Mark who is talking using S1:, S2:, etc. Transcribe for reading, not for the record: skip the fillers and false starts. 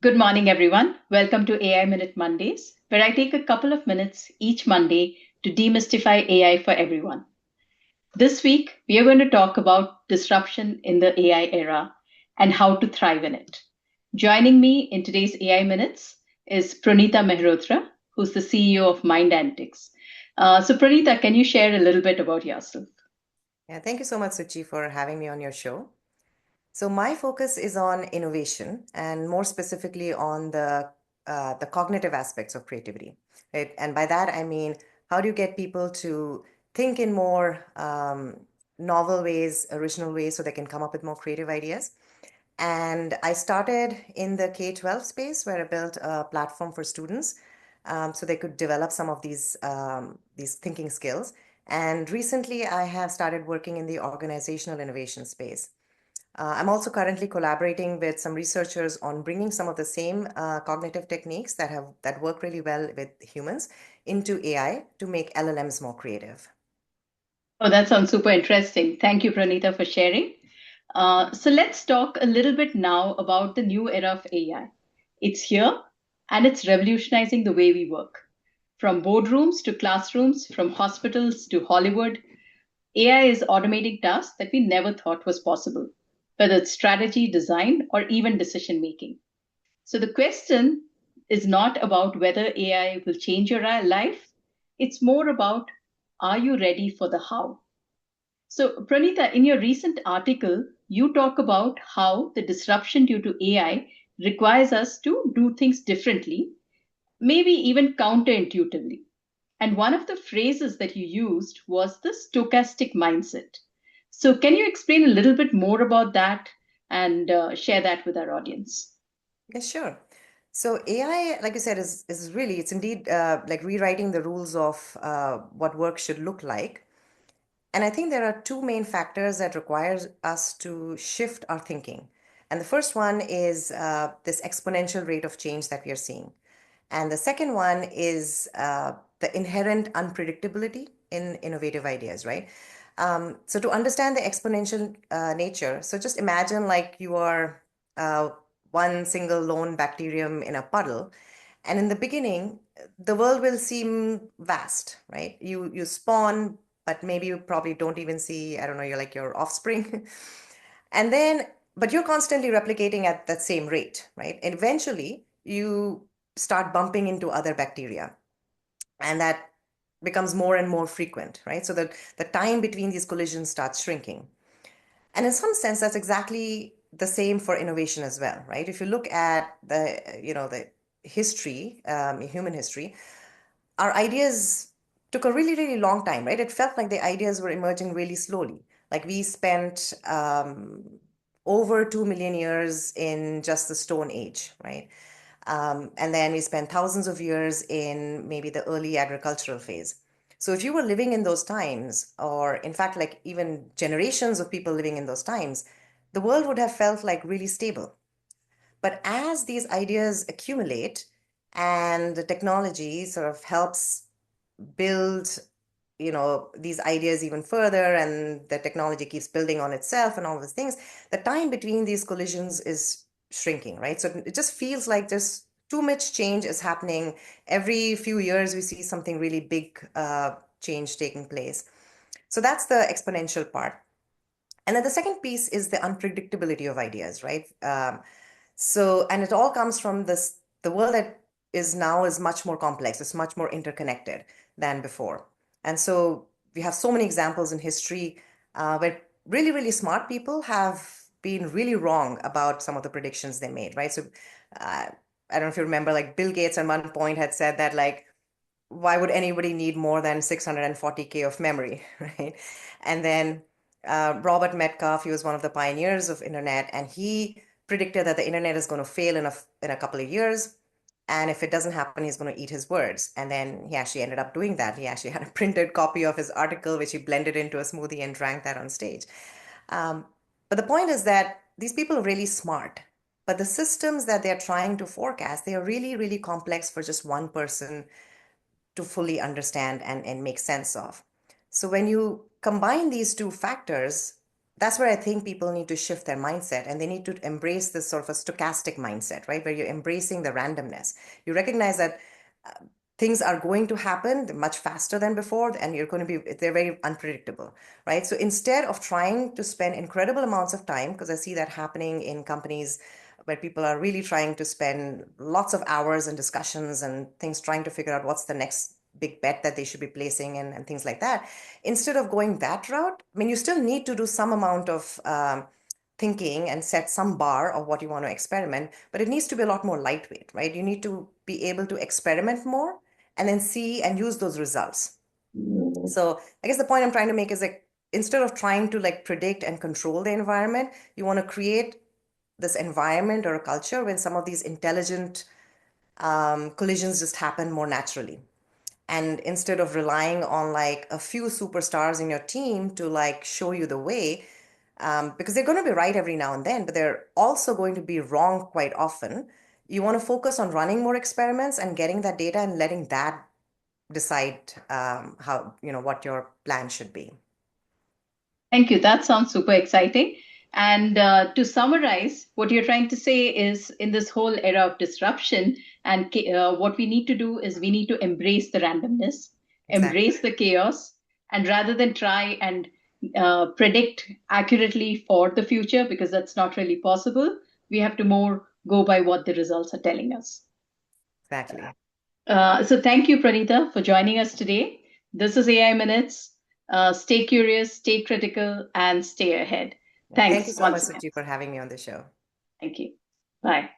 S1: Good morning, everyone. Welcome to AI Minute Mondays, where I take a couple of minutes each Monday to demystify AI for everyone. This week, we are going to talk about disruption in the AI era and how to thrive in it. Joining me in today's AI Minutes is Pronita Mehrotra, who's the CEO of MindAntix. Pronita, can you share a little bit about yourself?
S2: Yeah, thank you so much, Suchi, for having me on your show. So my focus is on innovation and more specifically on the cognitive aspects of creativity, right? And by that I mean, how do you get people to think in more novel ways, original ways, so they can come up with more creative ideas? And I started in the K-12 space where I built a platform for students so they could develop some of these thinking skills. And recently, I have started working in the organizational innovation space. I'm also currently collaborating with some researchers on bringing some of the same cognitive techniques that work really well with humans into AI to make LLMs more creative.
S1: Oh, that sounds super interesting. Thank you, Pranita, for sharing. So let's talk a little bit now about the new era of AI. It's here and it's revolutionizing the way we work. From boardrooms to classrooms, from hospitals to Hollywood, AI is automating tasks that we never thought was possible, whether it's strategy, design, or even decision making. So the question is not about whether AI will change your life, it's more about, are you ready for the how? So, Pranita, in your recent article, you talk about how the disruption due to AI requires us to do things differently, maybe even counterintuitively. And one of the phrases that you used was the stochastic mindset. So, can you explain a little bit more about that and share that with our audience?
S2: Yeah, sure. So AI, like you said, is really, it's indeed like rewriting the rules of what work should look like. And I think there are two main factors that requires us to shift our thinking. And the first one is this exponential rate of change that we are seeing. And the second one is the inherent unpredictability in innovative ideas, right? So to understand the exponential nature, so just imagine like you are uh, one single lone bacterium in a puddle. And in the beginning, the world will seem vast, right? You spawn, but maybe you probably don't even see, I don't know, you're like your offspring. And then, but you're constantly replicating at that same rate, right? And eventually you start bumping into other bacteria, and that becomes more and more frequent, right? So that the time between these collisions starts shrinking. And in some sense, that's exactly the same for innovation as well, right? If you look at the history, human history, our ideas took a really, really long time, right? It felt like the ideas were emerging really slowly. Like we spent over 2 million years in just the Stone Age, right? And then we spent thousands of years in maybe the early agricultural phase. So if you were living in those times, or in fact, like even generations of people living in those times, the world would have felt like really stable. But as these ideas accumulate and the technology sort of helps build, these ideas even further, and the technology keeps building on itself and all these things, the time between these collisions is shrinking, right? So it just feels like there's too much change is happening. Every few years, we see something really big change taking place. So that's the exponential part. And then the second piece is the unpredictability of ideas, right? And it all comes from the world that is now is much more complex. It's much more interconnected than before. And so we have so many examples in history where really, really smart people have been really wrong about some of the predictions they made, right? So uh, I don't know if you remember, like Bill Gates at one point had said that, like, why would anybody need more than 640K of memory, right? And then Robert Metcalfe, he was one of the pioneers of internet, and he predicted that the internet is going to fail in a couple of years. And if it doesn't happen, he's going to eat his words. And then he actually ended up doing that. He actually had a printed copy of his article, which he blended into a smoothie and drank that on stage. Um, but the point is that these people are really smart, but the systems that they're trying to forecast, they are really, really complex for just one person to fully understand and make sense of. So when you combine these two factors, that's where I think people need to shift their mindset and they need to embrace this sort of a stochastic mindset, right? Where you're embracing the randomness. You recognize that things are going to happen much faster than before and they're very unpredictable, right? So instead of trying to spend incredible amounts of time, because I see that happening in companies where people are really trying to spend lots of hours and discussions and things trying to figure out what's the next big bet that they should be placing and things like that. Instead of going that route, I mean, you still need to do some amount of thinking and set some bar of what you want to experiment, but it needs to be a lot more lightweight, right? You need to be able to experiment more and then see and use those results. So I guess the point I'm trying to make is like instead of trying to like predict and control the environment, you want to create this environment or a culture when some of these intelligent collisions just happen more naturally. And instead of relying on like a few superstars in your team to like show you the way, because they're going to be right every now and then, but they're also going to be wrong quite often. You want to focus on running more experiments and getting that data and letting that decide what your plan should be.
S1: Thank you. That sounds super exciting. And to summarize, what you're trying to say is in this whole era of disruption, and what we need to do is we need to embrace the randomness,
S2: Exactly.
S1: embrace the chaos, and rather than try and predict accurately for the future, because that's not really possible, we have to more go by what the results are telling us.
S2: Exactly.
S1: So thank you, Pranita, for joining us today. This is AI Minutes. Stay curious, stay critical, and stay ahead.
S2: Yeah. Thank you
S1: Thanks
S2: so much,
S1: once again.
S2: Suchi, for having me on the show.
S1: Thank you. Bye.